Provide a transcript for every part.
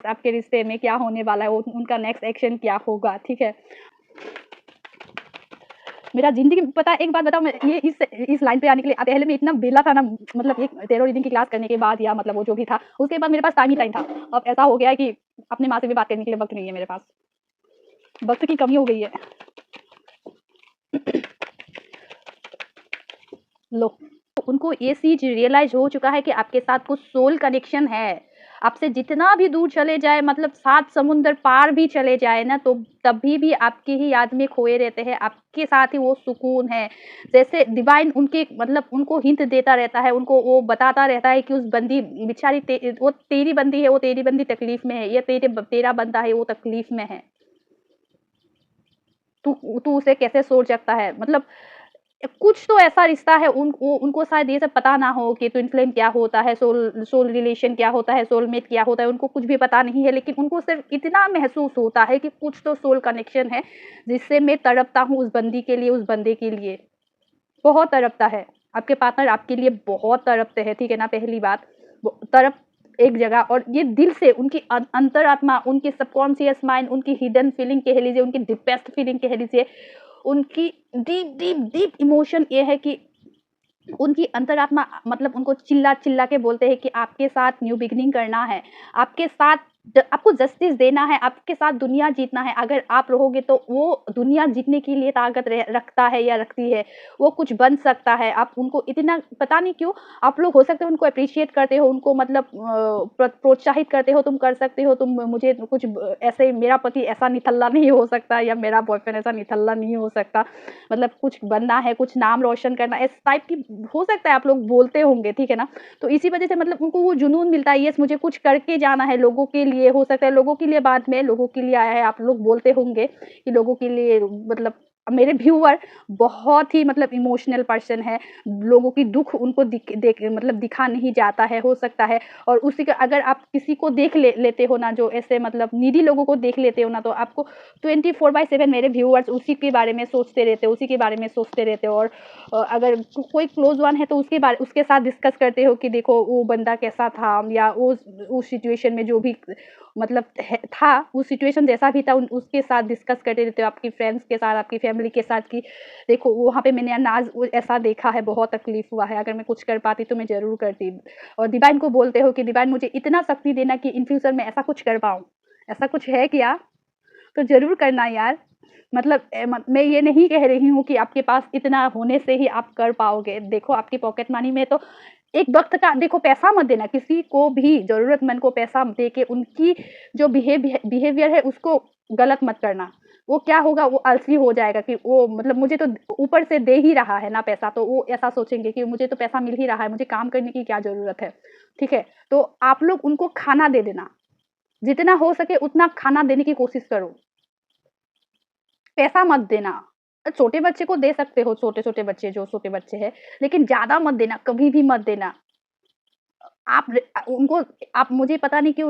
आपके रिश्ते में क्या होने वाला है, उनका नेक्स्ट एक्शन क्या होगा, ठीक है। मेरा ज़िंदगी में पता है, एक बात बताऊँ, मैं ये इस लाइन पे आने के लिए पहले मैं इतना बेला था ना, मतलब एक तेरो रीडिंग की क्लास करने के बाद या मतलब वो जो भी था, उसके बाद मेरे पास टाइम ही टाइम था। अब ऐसा हो गया है कि अपनी माँ से भी बात करने के लिए वक़्त नहीं है मेरे पास। वक़्त की कमी हो गई है। लो, उनको ये चीज़ रियलाइज़ हो चुका है कि आपके साथ कुछ सोल कनेक्शन है। आपसे जितना भी दूर चले जाए, मतलब 7 समुंदर पार भी चले जाए ना, तो तभी भी आपकी ही याद में खोए रहते हैं, आपके साथ ही वो सुकून है। जैसे डिवाइन उनके मतलब उनको हिंट देता रहता है, उनको वो बताता रहता है कि उस बंदी बेचारी वो तेरी बंदी है, वो तेरी बंदी तकलीफ़ में है, ये तेरा बंदा है, वो तकलीफ़ में है। तू उसे कैसे छोड़ सकता है? मतलब कुछ तो ऐसा रिश्ता है, उनको शायद ये सब पता ना हो कि ट्विन फ्लेम क्या होता है, सोल सोल रिलेशन क्या होता है, सोलमेट क्या होता है, उनको कुछ भी पता नहीं है, लेकिन उनको सिर्फ इतना महसूस होता है कि कुछ तो सोल कनेक्शन है, जिससे मैं तड़पता हूँ उस बंदी के लिए, उस बंदे के लिए। बहुत तड़पता है। आपके पार्टनर आपके लिए बहुत तड़पते हैं, ठीक है ना, पहली बात। वो तड़प एक जगह, और ये दिल से उनकी अंतरात्मा, उनकी सबकॉन्शियस माइंड, उनकी हिडन फीलिंग कह लीजिए, उनकी डीपेस्ट फीलिंग कह लीजिए, उनकी डीप डीप डीप इमोशन ये है कि उनकी अंतरात्मा मतलब उनको चिल्ला-चिल्ला के बोलते हैं कि आपके साथ न्यू बिगिनिंग करना है, आपके साथ आपको जस्टिस देना है, आपके साथ दुनिया जीतना है। अगर आप रहोगे तो वो दुनिया जीतने के लिए ताकत रखता है या रखती है, वो कुछ बन सकता है। आप उनको इतना पता नहीं क्यों आप लोग हो सकते हो उनको एप्रिशिएट करते हो, उनको मतलब प्रोत्साहित करते हो, तुम कर सकते हो, तुम मुझे कुछ ऐसे, मेरा पति ऐसा निठल्ला नहीं हो सकता या मेरा बॉयफ्रेंड ऐसा निठल्ला नहीं हो सकता, मतलब कुछ बनना है, कुछ नाम रोशन करना, इस टाइप की हो सकता है आप लोग बोलते होंगे, ठीक है ना? तो इसी वजह से मतलब उनको वो जुनून मिलता है, यस मुझे कुछ करके जाना है लोगों के लिए, हो सकता है लोगों के लिए, बाद में लोगों के लिए आया है, आप लोग बोलते होंगे कि लोगों के लिए, मतलब मेरे व्यूअर बहुत ही मतलब इमोशनल पर्सन है, लोगों की दुःख उनको मतलब दिखा नहीं जाता है, हो सकता है। और उसी का अगर आप किसी को देख लेते हो ना, जो ऐसे मतलब नीडी लोगों को देख लेते हो ना, तो आपको 24/7 मेरे व्यूअर्स उसी के बारे में सोचते रहते हो, उसी के बारे में सोचते रहते हो। और अगर कोई क्लोज वन है तो उसके साथ डिस्कस करते हो कि देखो वो बंदा कैसा था, या उस सिचुएशन में जो भी मतलब था, उस सिचुएशन जैसा भी था, उसके साथ डिस्कस करते रहते हो, आपकी फ्रेंड्स के साथ, आपकी फैमिली के साथ, कि देखो वहाँ पे मैंने अनाज ऐसा देखा है, बहुत तकलीफ हुआ है, अगर मैं कुछ कर पाती तो मैं ज़रूर करती। और डिवाइन को बोलते हो कि डिवाइन मुझे इतना शक्ति देना कि इन फ्यूचर में ऐसा कुछ कर पाऊँ, ऐसा कुछ है क्या? तो ज़रूर करना यार। मतलब मैं ये नहीं कह रही हूँ कि आपके पास इतना होने से ही आप कर पाओगे। देखो आपकी पॉकेट मनी में तो एक वक़्त का, देखो पैसा मत देना, किसी को भी ज़रूरतमंद को पैसा दे के उनकी जो बिहेवियर है उसको गलत मत करना। वो क्या होगा, वो आलसी हो जाएगा कि वो मतलब मुझे तो ऊपर से दे ही रहा है ना पैसा, तो वो ऐसा सोचेंगे कि मुझे तो पैसा मिल ही रहा है, मुझे काम करने की क्या ज़रूरत है, ठीक है? तो आप लोग उनको खाना दे देना, जितना हो सके उतना खाना देने की कोशिश करो। पैसा मत देना। छोटे बच्चे को दे सकते हो, छोटे-छोटे बच्चे जो छोटे बच्चे हैं, लेकिन ज़्यादा मत देना, कभी भी मत देना। उनको आप, मुझे पता नहीं क्यों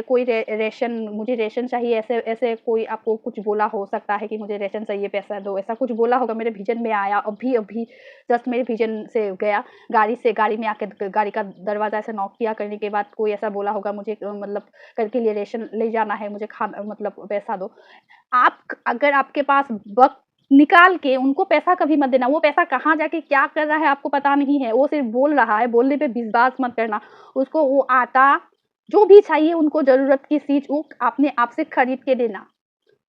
कोई रेशन, मुझे रेशन चाहिए, ऐसे ऐसे कोई आपको कुछ बोला हो सकता है कि मुझे रेशन चाहिए, पैसा दो, ऐसा कुछ बोला होगा, मेरे विज़न में आया, अभी-अभी जस्ट मेरे विज़न से गया, गाड़ी में आके गाड़ी का दरवाज़ा ऐसे नॉक किया, करने के बाद कोई ऐसा बोला होगा मुझे मतलब कल के लिए रेशन ले जाना है, मुझे मतलब पैसा दो। आप अगर आपके पास वक़्त निकाल के उनको पैसा कभी मत देना, वो पैसा कहाँ जाके क्या कर रहा है आपको पता नहीं है, वो सिर्फ़ बोल रहा है, बोलने पे विश्वास मत करना। उसको वो आटा, जो भी चाहिए उनको ज़रूरत की चीज़, वो अपने आप से खरीद के देना,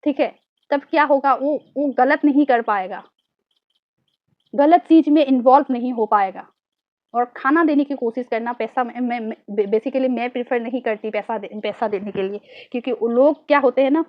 ठीक है? तब क्या होगा, वो गलत नहीं कर पाएगा, गलत चीज़ में इन्वॉल्व नहीं हो पाएगा। और खाना देने की कोशिश करना, पैसा मैं बेसिकली मैं प्रेफ़र नहीं करती पैसा देने के लिए, क्योंकि वो लोग क्या होते हैं ना,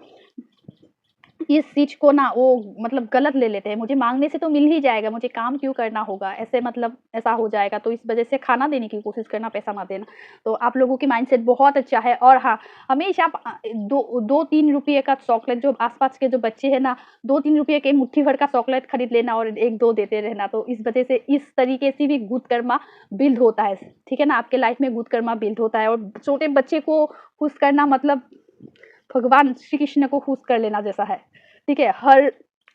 इस चीज़ को ना वो मतलब गलत ले लेते हैं, मुझे माँगने से तो मिल ही जाएगा, मुझे काम क्यों करना होगा? ऐसे मतलब ऐसा हो जाएगा, तो इस वज़ह से खाना देने की कोशिश करना, पैसा मत देना। तो आप लोगों की माइंडसेट बहुत अच्छा है। और हाँ, हमेशा आप 2-3 रुपये का चॉकलेट, जो आस-पास के जो बच्चे हैं ना, 2-3 रुपये के मुट्ठी भर का चॉकलेट खरीद लेना और 1-2 देते रहना, तो इस वज़ह से इस तरीके से भी गुड कर्मा बिल्ड होता है, ठीक है ना? आपके लाइफ़ में गुड कर्मा बिल्ड होता है। और छोटे बच्चे को खुश करना मतलब भगवान श्री कृष्ण को खुश कर लेना जैसा है, ठीक है? हर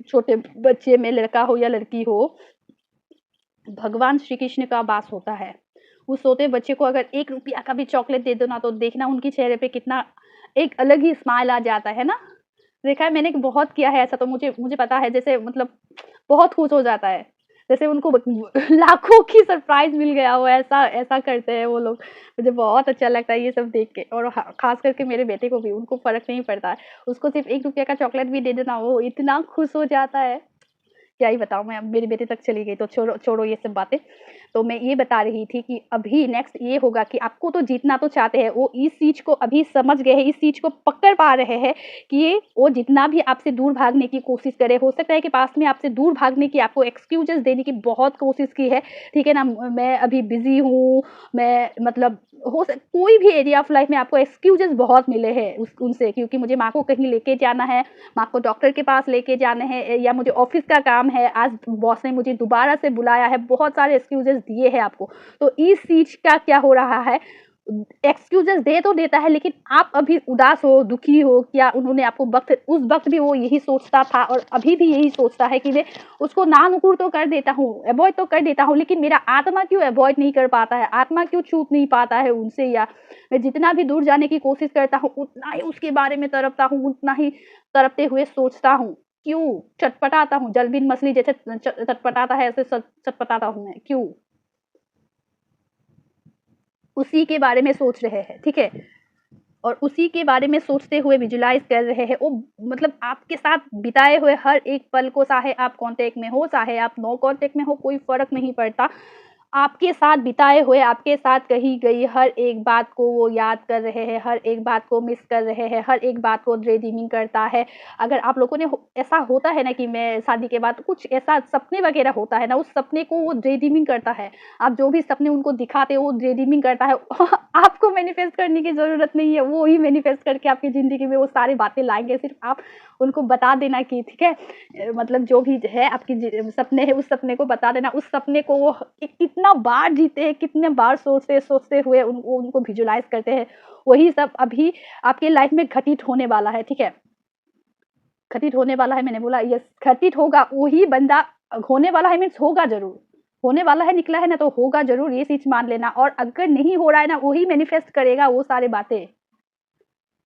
छोटे बच्चे में, लड़का हो या लड़की हो, भगवान श्री कृष्ण का वास होता है। उस छोटे बच्चे को अगर 1 रुपया का भी चॉकलेट दे दो ना, तो देखना उनके चेहरे पे कितना एक अलग ही स्माइल आ जाता है ना। देखा है मैंने कि बहुत किया है ऐसा, तो मुझे मुझे पता है, जैसे मतलब बहुत खुश हो जाता है, जैसे उनको लाखों की सरप्राइज मिल गया हो, ऐसा ऐसा करते हैं वो लोग। मुझे बहुत अच्छा लगता है ये सब देख के, और खास करके मेरे बेटे को भी, उनको फर्क नहीं पड़ता है, उसको सिर्फ 1 रुपया का चॉकलेट भी दे देना, वो इतना खुश हो जाता है, क्या ही बताऊँ मैं। अब मेरी बेटी तक चली गई, तो छोड़ो छोड़ो ये सब बातें। तो मैं ये बता रही थी कि अभी नेक्स्ट ये होगा कि आपको तो जीतना तो चाहते हैं, वो इस चीज़ को अभी समझ गए हैं, इस चीज़ को पकड़ पा रहे हैं कि ये वो जितना भी आपसे दूर भागने की कोशिश करे, हो सकता है कि पास्ट में आपसे दूर भागने की, आपको एक्सक्यूज़ेज़ देने की बहुत कोशिश की है, ठीक है ना? मैं अभी बिज़ी हूँ, मैं मतलब कोई भी एरिया ऑफ लाइफ में आपको एक्सक्यूज़ेज़ बहुत मिले हैं उनसे, क्योंकि मुझे माँ को कहीं लेके जाना है, माँ को डॉक्टर के पास लेके जाना है, या मुझे ऑफिस का काम है, आज बॉस ने मुझे दोबारा से बुलाया है, बहुत सारे एक्सक्यूजेस दिए हैं आपको। तो इस चीज का क्या हो रहा है, एक्सक्यूजेस दे तो देता है, लेकिन आप अभी उदास हो, दुखी हो, क्या उन्होंने आपको उस वक्त भी वो यही सोचता था और अभी भी यही सोचता है कि मैं उसको नानुकुर तो कर देता हूँ, अवॉइड तो कर देता हूँ, लेकिन मेरा आत्मा क्यों अवॉइड नहीं कर पाता है, आत्मा क्यों छूट नहीं पाता है उनसे, या मैं जितना भी दूर जाने की कोशिश करता हूँ उतना ही उसके बारे में तड़पता हूँ, उतना ही तड़पते हुए सोचता हूँ, क्यों चटपटाता हूँ, जल बिन मछली जैसे चटपटाता है, ऐसे चटपटाता हूँ मैं, क्यों? उसी के बारे में सोच रहे हैं, ठीक है? और उसी के बारे में सोचते हुए विजुलाइज कर रहे हैं, वो मतलब आपके साथ बिताए हुए हर एक पल को, चाहे आप कांटेक्ट में हो, चाहे आप नो कांटेक्ट में हो, कोई फर्क नहीं पड़ता, आपके साथ बिताए हुए, आपके साथ कही गई हर एक बात को वो याद कर रहे हैं, हर एक बात को मिस कर रहे हैं, हर एक बात को ड्रीमिंग करता है। अगर आप लोगों ने ऐसा होता है ना कि मैं शादी के बाद कुछ ऐसा सपने वगैरह होता है ना, उस सपने को वो ड्रीमिंग करता है, आप जो भी सपने उनको दिखाते हो वो ड्रीमिंग करता है। आपको मैनिफेस्ट करने की ज़रूरत नहीं है, वो ही मैनिफेस्ट करके आपकी ज़िंदगी में वो सारी बातें लाएँगे, सिर्फ आप उनको बता देना कि ठीक है, मतलब जो भी है आपकी सपने है, उस सपने को बता देना, उस सपने को वो कितना बार जीते हैं, कितने बार सोचते हुए उनको विजुलाइज करते हैं, वही सब अभी आपके लाइफ में घटित होने वाला है, ठीक है? घटित होने वाला है, मैंने बोला यस, घटित होगा, वही बंदा होने वाला है, मीन्स होगा जरूर, होने वाला है, निकला है ना, तो होगा जरूर, ये चीज मान लेना। और अगर नहीं हो रहा है ना, वही मैनिफेस्ट करेगा वो सारी बातें,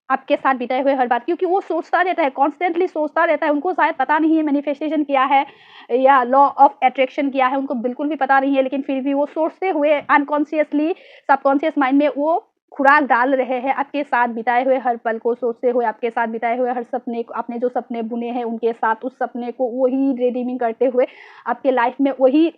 आपके साथ बिताए हुए हर बात, क्योंकि वो सोचता रहता है, कॉन्स्टेंटली सोचता रहता है, उनको शायद पता नहीं है मैनिफेस्टेशन क्या है या लॉ ऑफ अट्रैक्शन क्या है, उनको बिल्कुल भी पता नहीं है, लेकिन फिर भी वो सोचते हुए अनकॉन्शियसली, सबकॉन्शियस माइंड में वो खुराक डाल रहे हैं, आपके साथ बिताए हुए हर पल को सोचते हुए, आपके साथ बिताए हुए हर सपने को, आपने जो सपने बुने हैं उनके साथ, उस सपने को वही ड्रीमिंग करते हुए आपके लाइफ में वही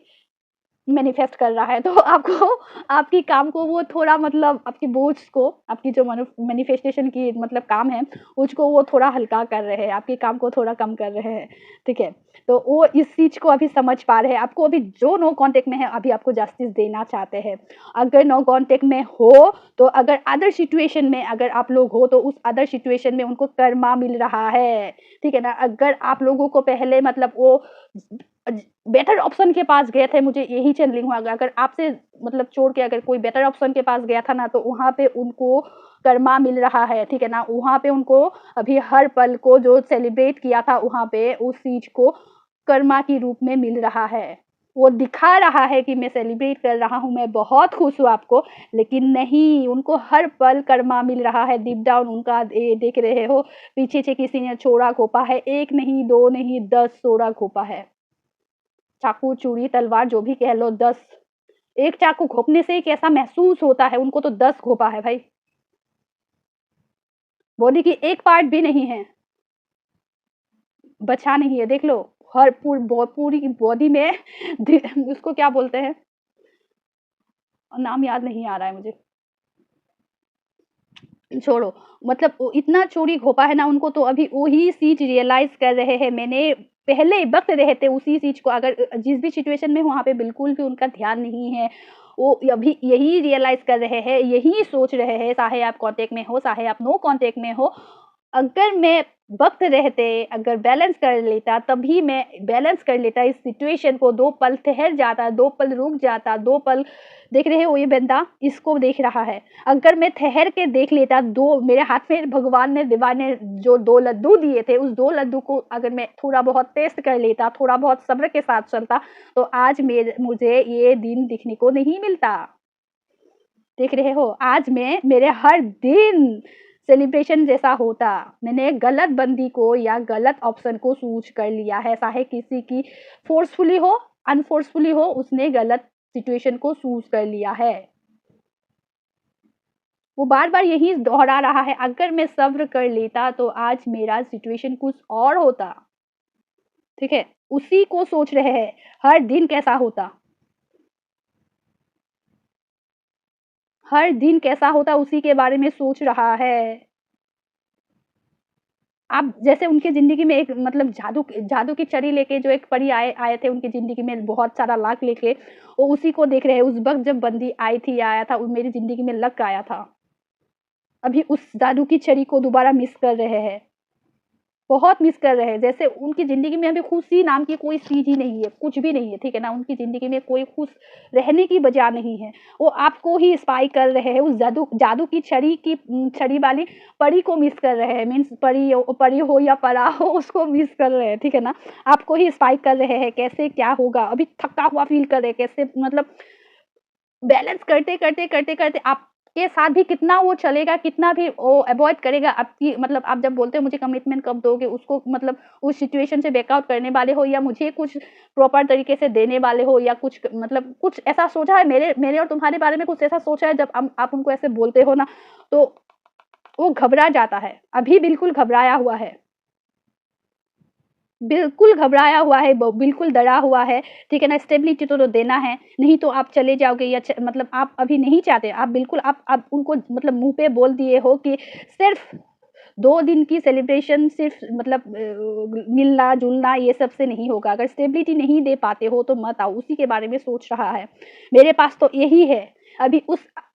मैनिफेस्ट कर रहा है। तो आपको आपकी काम को वो थोड़ा मतलब आपकी बोझ को, आपकी जो मैनिफेस्टेशन की मतलब काम है, उसको वो थोड़ा हल्का कर रहे हैं, आपके काम को थोड़ा कम कर रहे हैं, ठीक है? तो वो इस चीज़ को अभी समझ पा रहे हैं, आपको अभी जो नो कॉन्टैक्ट में है, अभी आपको जस्टिस देना चाहते हैं। अगर नो कॉन्टैक्ट में हो, तो अगर अदर सिचुएशन में अगर आप लोग हो, तो उस अदर सिचुएशन में उनको कर्मा मिल रहा है, ठीक है ना? अगर आप लोगों को पहले मतलब वो बेटर ऑप्शन के पास गए थे, मुझे यही चैनलिंग हुआ, अगर आपसे मतलब छोड़ के अगर कोई बेटर ऑप्शन के पास गया था ना, तो वहाँ पे उनको कर्मा मिल रहा है, ठीक है ना? वहाँ पे उनको अभी हर पल को जो सेलिब्रेट किया था, वहाँ पे उस चीज़ को कर्मा के रूप में मिल रहा है। वो दिखा रहा है कि मैं सेलिब्रेट कर रहा हूँ, मैं बहुत खुश हूँ आपको, लेकिन नहीं, उनको हर पल कर्मा मिल रहा है। डीप डाउन उनका देख रहे हो, पीछे से किसी ने छोड़ा घोपा है, 1 नहीं, 2 नहीं, 10 सोरा घोपा है। चाकू, चूड़ी, तलवार जो भी कह लो, 10, एक चाकू घोंपने से ही कैसा महसूस होता है, उनको तो 10 घोंपा है भाई। बॉडी की एक पार्ट भी नहीं है, बचा नहीं है, देख लो। हर पूरी बॉडी में उसको क्या बोलते हैं, नाम याद नहीं आ रहा है मुझे, छोड़ो। मतलब वो इतना चोरी घोपा है ना उनको, तो अभी वही चीज रियलाइज कर रहे हैं। मैंने पहले वक्त रहते उसी चीज को, अगर जिस भी सिचुएशन में वहां पे बिल्कुल भी उनका ध्यान नहीं है, वो अभी यही रियलाइज कर रहे हैं, यही सोच रहे हैं, चाहे आप कांटेक्ट में हो, चाहे आप नो कांटेक्ट में हो। अगर मैं वक्त रहते अगर बैलेंस कर लेता, तभी मैं बैलेंस कर लेता इस सिचुएशन को, 2 पल ठहर जाता, 2 पल रुक जाता, 2 पल, देख रहे हो ये बंदा इसको देख रहा है, अगर मैं ठहर के देख लेता, 2 मेरे हाथ में भगवान ने, दिवा ने जो 2 लड्डू दिए थे, उस 2 लड्डू को अगर मैं थोड़ा बहुत टेस्ट कर लेता, थोड़ा बहुत सब्र के साथ चलता, तो आज मुझे ये दिन दिखने को नहीं मिलता। देख रहे हो, आज मैं मेरे हर दिन सेलिब्रेशन जैसा होता। मैंने गलत बंदी को या गलत ऑप्शन को चूज कर लिया है, चाहे किसी की फोर्सफुली हो अनफोर्सफुली हो, उसने गलत सिचुएशन को चूज कर लिया है। वो बार बार यही दोहरा रहा है, अगर मैं सब्र कर लेता तो आज मेरा सिचुएशन कुछ और होता। ठीक है, उसी को सोच रहे हैं हर दिन कैसा होता, हर दिन कैसा होता उसी के बारे में सोच रहा है। आप जैसे उनकी ज़िंदगी में एक मतलब जादू जादू की छड़ी लेके जो एक परी आए आए थे उनकी ज़िंदगी में बहुत सारा लाक लेके, वो उसी को देख रहे हैं। उस वक़्त जब बंदी आई थी या आया था, वो मेरी ज़िंदगी में लक आया था। अभी उस जादू की छड़ी को दोबारा मिस कर रहे हैं। बहुत मिस कर रहे हैं। जैसे उनकी ज़िंदगी में अभी खुशी नाम की कोई चीज़ ही नहीं है, कुछ भी नहीं है, ठीक है ना? उनकी ज़िंदगी में कोई खुश रहने की वजह नहीं है। वो आपको ही स्पाई कर रहे हैं, उस जादू जादू की छड़ी वाली परी को मिस कर रहे हैं। मीन्स परी हो या परा हो, उसको मिस कर रहे हैं, ठीक है ना? आपको ही स्पाई कर रहे हैं, कैसे क्या होगा? अभी थका हुआ फ़ील कर रहे हैं, कैसे मतलब बैलेंस करते आपके साथ भी कितना वो चलेगा, कितना भी वो अवॉइड करेगा आपकी मतलब आप जब बोलते हो मुझे कमिटमेंट कब दोगे, उसको मतलब उस सिचुएशन से बैकआउट करने वाले हो या मुझे कुछ प्रॉपर तरीके से देने वाले हो या कुछ मतलब कुछ ऐसा सोचा है मेरे मेरे और तुम्हारे बारे में कुछ ऐसा सोचा है जब आप उनको ऐसे बोलते हो ना, तो वो घबरा जाता है। अभी बिल्कुल घबराया हुआ है। बिल्कुल घबराया हुआ है, ब बिल्कुल डरा हुआ है, ठीक है ना? स्टेबिलिटी तो देना है, नहीं तो आप चले जाओगे या मतलब आप अभी नहीं चाहते, आप बिल्कुल आप उनको मतलब मुँह पे बोल दिए हो कि सिर्फ़ 2 दिन की सेलिब्रेशन सिर्फ़ मतलब मिलना-जुलना ये सब से नहीं होगा। अगर स्टेबिलिटी नहीं दे पाते हो तो मत आओ, उसी के बारे में सोच रहा है। मेरे पास तो यही है, अभी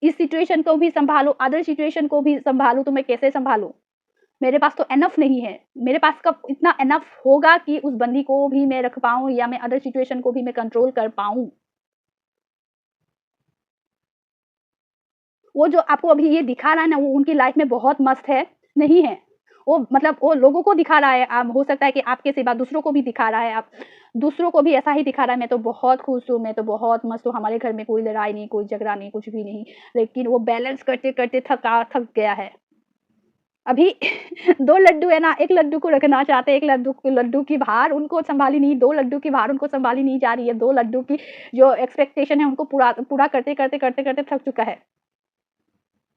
इस सिचुएशन को भी सँभालो, अदर सिचुएशन को भी सँभालूँ तो मैं कैसे सँभालूँ? मेरे पास तो एनफ नहीं है। मेरे पास कब इतना एनफ होगा कि उस बंदी को भी मैं रख पाऊँ या मैं अदर सिचुएशन को भी मैं कंट्रोल कर पाऊँ। वो जो आपको अभी ये दिखा रहा है ना, वो उनकी लाइफ़ में बहुत मस्त है, नहीं है। वो मतलब वो लोगों को दिखा रहा है, हो सकता है कि आपके सिवा दूसरों को भी दिखा रहा है आप दूसरों को भी ऐसा ही दिखा रहा है, मैं तो बहुत खुश हूँ, मैं तो बहुत मस्त हूँ, हमारे घर में कोई लड़ाई नहीं, कोई झगड़ा नहीं, कुछ भी नहीं। लेकिन वो बैलेंस करते-करते थक गया है। अभी 2 लड्डू है ना, 1 लड्डू को रखना चाहते हैं, 1 लड्डू की भार उनको सँभाली नहीं, 2 लड्डू की भार उनको सँभाली नहीं जा रही है, 2 लड्डू की जो एक्सपेक्टेशन है उनको पूरा पूरा करते थक चुका है।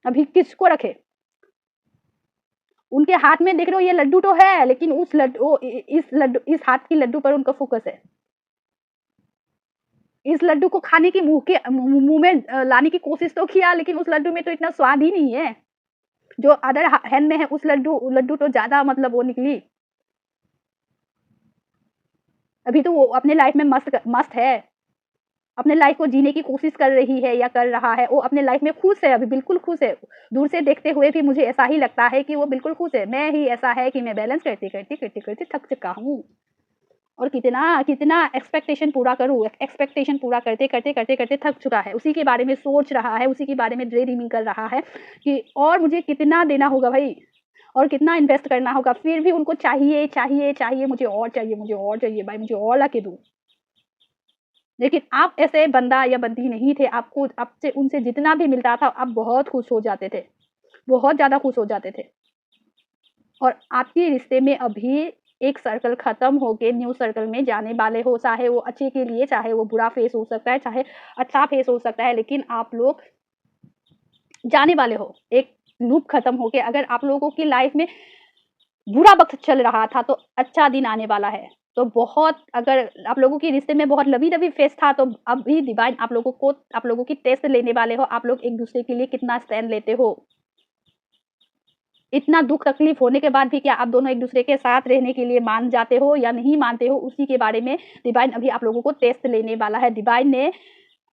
अभी किसको रखे? उनके हाथ में देख रहे हो ये लड्डू तो है, लेकिन उस लड्डू ओ इ इस हाथ की लड्डू पर उनका फ़ोकस है। इस लड्डू को खाने की मुँह में लाने की कोशिश तो किया, लेकिन उस लड्डू में तो इतना स्वाद ही नहीं है। जो अदर हैंड में है उस लड्डू तो ज़्यादा मतलब वो निकली। अभी तो वो अपने लाइफ में मस्त है। अपने लाइफ को जीने की कोशिश कर रही है या कर रहा है। वो अपने लाइफ में खुश है, अभी बिल्कुल खुश है। दूर से देखते हुए भी मुझे ऐसा ही लगता है कि वो बिल्कुल खुश है। मैं ही ऐसा है कि मैं बैलेंस करते थक चुका हूँ। और कितना कितना एक्सपेक्टेशन पूरा करूँ, एक्सपेक्टेशन पूरा करते थक चुका है। उसी के बारे में सोच रहा है, उसी के बारे में ड्रे ड्रीमिंग कर रहा है कि और मुझे कितना देना होगा भई और कितना इन्वेस्ट करना होगा। फिर भी उनको चाहिए, मुझे और चाहिए भाई मुझे और लाके दो। लेकिन आप ऐसे बंदा या बंदी नहीं थे, आपको आपसे उनसे जितना भी मिलता था, आप बहुत खुश हो जाते थे, बहुत ज़्यादा खुश हो जाते थे। और आपके रिश्ते में अभी एक सर्कल खत्म होके न्यू सर्कल में जाने वाले हो, चाहे वो अच्छे के लिए, चाहे वो बुरा फेस हो सकता है, चाहे अच्छा फेस हो सकता है, लेकिन आप लोग जाने वाले हो। एक लूप खत्म होके अगर आप लोगों की लाइफ में बुरा वक़्त चल रहा था, तो अच्छा दिन आने वाला है। तो बहुत अगर आप लोगों के रिश्ते में बहुत लवी-दबी फेज़ था, तो अभी डिवाइन आप लोगों की टेस्ट लेने वाले हो। आप लोग एक-दूसरे के लिए कितना स्टैंड लेते हो। इतना दुःख तकलीफ़ होने के बाद भी क्या आप दोनों एक-दूसरे के साथ रहने के लिए मान जाते हो या नहीं मानते हो, उसी के बारे में डिवाइन अभी आप लोगों को टेस्ट लेने वाला है। डिवाइन ने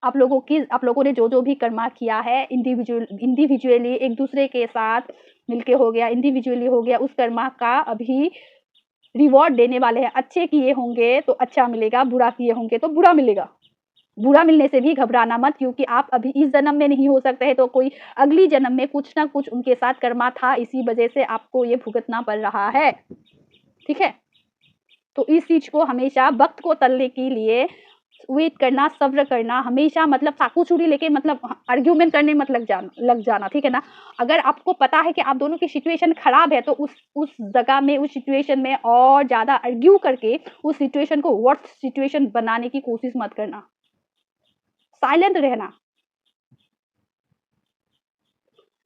आप लोगों ने जो-जो भी कर्मा किया है इंडिविजुअली एक-दूसरे के साथ मिलके हो गया, इंडिविजुअली हो गया, उस कर्मा का अभी रिवॉर्ड देने वाले हैं। अच्छे किए होंगे तो अच्छा मिलेगा, बुरा किए होंगे तो बुरा मिलेगा। बुरा मिलने से भी घबराना मत क्योंकि आप अभी इस जन्म में नहीं हो सकते हैं तो कोई अगली जन्म में कुछ ना कुछ उनके साथ कर्मा था, इसी वजह से आपको ये भुगतना पड़ रहा है। ठीक है? तो इस चीज़ को हमेशा वक़्त को तलने के लिए वेट करना, सब्र करना, हमेशा मतलब चाकू छुरी लेके मतलब आर्ग्यूमेंट करने मत लग जाना, ठीक है ना। अगर आपको पता है कि आप दोनों की सिचुएशन खराब है तो उस जगह में, उस सिचुएशन में और ज्यादा आर्ग्यू करके उस सिचुएशन को वर्स्ट सिचुएशन बनाने की कोशिश मत करना, साइलेंट रहना।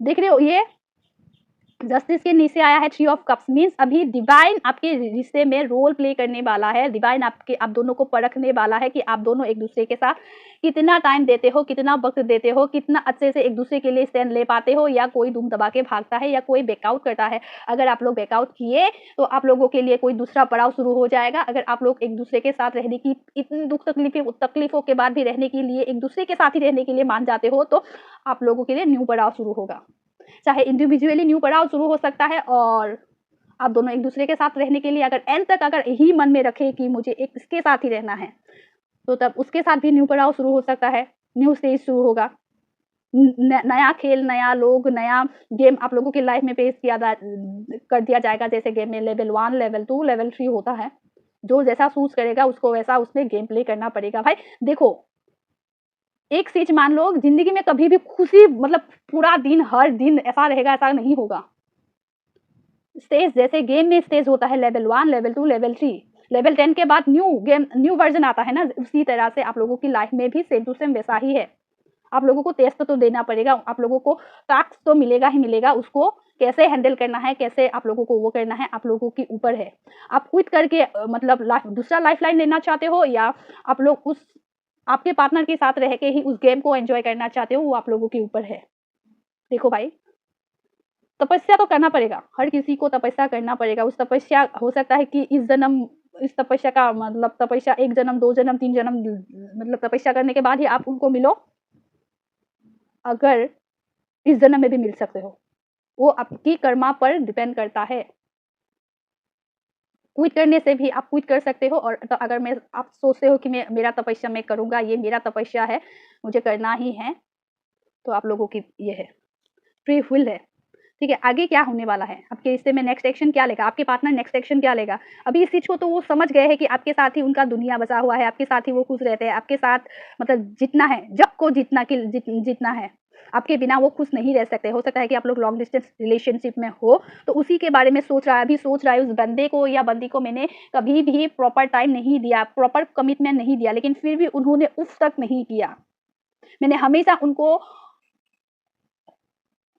देख रहे हो ये जस्टिस के नीचे आया है थ्री ऑफ कप्स, मीन्स अभी डिवाइन आपके रिश्ते में रोल प्ले करने वाला है। डिवाइन आप दोनों को परखने वाला है कि आप दोनों एक दूसरे के साथ कितना टाइम देते हो, कितना वक्त देते हो, कितना अच्छे से एक दूसरे के लिए स्टैंड ले पाते हो, या कोई दुम दबा के भागता है या कोई बैकआउट करता है। अगर आप लोग बैकआउट किए तो आप लोगों के लिए कोई दूसरा पड़ाव शुरू हो जाएगा। अगर आप लोग एक दूसरे के साथ रहने की, इतनी दुख तकलीफों के बाद भी रहने के लिए, एक दूसरे के साथ ही रहने के लिए मान जाते हो, तो आप लोगों के लिए न्यू पड़ाव शुरू होगा। चाहे इंडिविजुअली न्यू पड़ाव शुरू हो सकता है, और आप दोनों एक दूसरे के साथ रहने के लिए अगर एंड तक अगर यही मन में रखे कि मुझे एक इसके साथ ही रहना है, तो तब उसके साथ भी न्यू पड़ाव शुरू हो सकता है, न्यू स्टेज शुरू होगा। नया खेल, नया लोग, नया गेम आप लोगों की लाइफ में पेश कर दिया जाएगा। जैसे गेम में लेवल 1, लेवल 2, लेवल 3 होता है। जो जैसा चूज करेगा उसको वैसा उसमें गेम प्ले करना पड़ेगा। भाई देखो, एक चीज मान लो, जिंदगी में कभी भी खुशी मतलब पूरा दिन हर दिन ऐसा रहेगा, ऐसा नहीं होगा। स्टेज जैसे गेम में स्टेज होता है लेवल 1, लेवल 2, लेवल 3, लेवल 10 के बाद न्यू वर्जन आता है ना, उसी तरह से आप लोगों की लाइफ में भी सेम टू सेम वैसा ही है। आप लोगों को टेस्ट तो देना पड़ेगा, आप लोगों को टास्क तो मिलेगा ही मिलेगा, उसको कैसे हैंडल करना है, कैसे आप लोगों को वो करना है, आप लोगों के ऊपर है। आप क्विट करके मतलब दूसरा लाइफलाइन लेना चाहते हो, या आप लोग उस आपके पार्टनर के साथ रह के ही उस गेम को एंजॉय करना चाहते हो, वो आप लोगों के ऊपर है। देखो भाई, तपस्या तो करना पड़ेगा, हर किसी को तपस्या करना पड़ेगा। उस तपस्या हो सकता है कि इस तपस्या का मतलब तपस्या 1 जन्म, 2 जन्म, 3 जन्म मतलब तपस्या करने के बाद ही आप उनको मिलो। अगर इस जन्म में भी मिल सकते हो, वो आपकी कर्मा पर डिपेंड करता है। क्विट करने से भी आप क्विट कर सकते हो, और तो अगर मैं आप सोचते हो कि मेरा तपस्या मैं करूंगा, ये मेरा तपस्या है, मुझे करना ही है, तो आप लोगों की ये है, फ्री विल है। ठीक है, आगे क्या होने वाला है, आपके रिश्ते में नेक्स्ट एक्शन क्या लेगा, आपके पार्टनर नेक्स्ट एक्शन क्या लेगा। अभी इस चीज को तो वो समझ गए हैं कि आपके साथ ही उनका दुनिया बसा हुआ है, आपके साथ ही वो खुश रहते हैं, आपके साथ मतलब जितना है, जग को जितना है, आपके बिना वो खुश नहीं रह सकते। हो सकता है कि आप लोग लॉन्ग डिस्टेंस रिलेशनशिप में हो, तो उसी के बारे में सोच रहा है, अभी सोच रहा है उस बंदे को या बंदी को मैंने कभी भी प्रॉपर टाइम नहीं दिया, प्रॉपर कमिटमेंट नहीं दिया, लेकिन फिर भी उन्होंने उफ तक नहीं किया। मैंने हमेशा उनको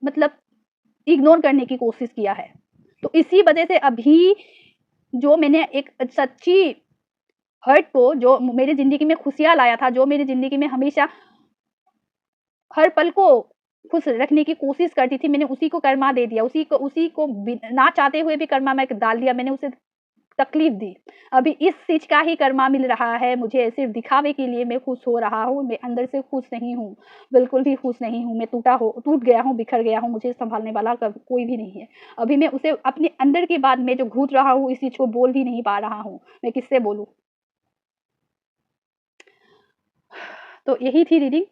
मतलब इग्नोर करने की कोशिश किया है। तो इसी वजह से अभी जो मैंने एक सच्ची हर्ट को, जो मेरी जिंदगी में खुशियां लाया था, जो मेरी जिंदगी में हमेशा हर पल को खुश रखने की कोशिश करती थी, मैंने उसी को कर्मा दे दिया, उसी को ना चाहते हुए भी कर्मा में डाल दिया, मैंने उसे तकलीफ दी। अभी इस चीज का ही कर्मा मिल रहा है मुझे, सिर्फ दिखावे के लिए मैं खुश हो रहा हूँ, मैं अंदर से खुश नहीं हूँ, बिल्कुल भी खुश नहीं हूँ। मैं टूट गया हूँ, बिखर गया हूँ, मुझे संभालने वाला कोई भी नहीं है। अभी मैं उसे अपने अंदर के बाद में जो घूट रहा हूँ, इस चीज को बोल भी नहीं पा रहा हूँ, मैं किससे बोलूँ। तो यही थी रीडिंग।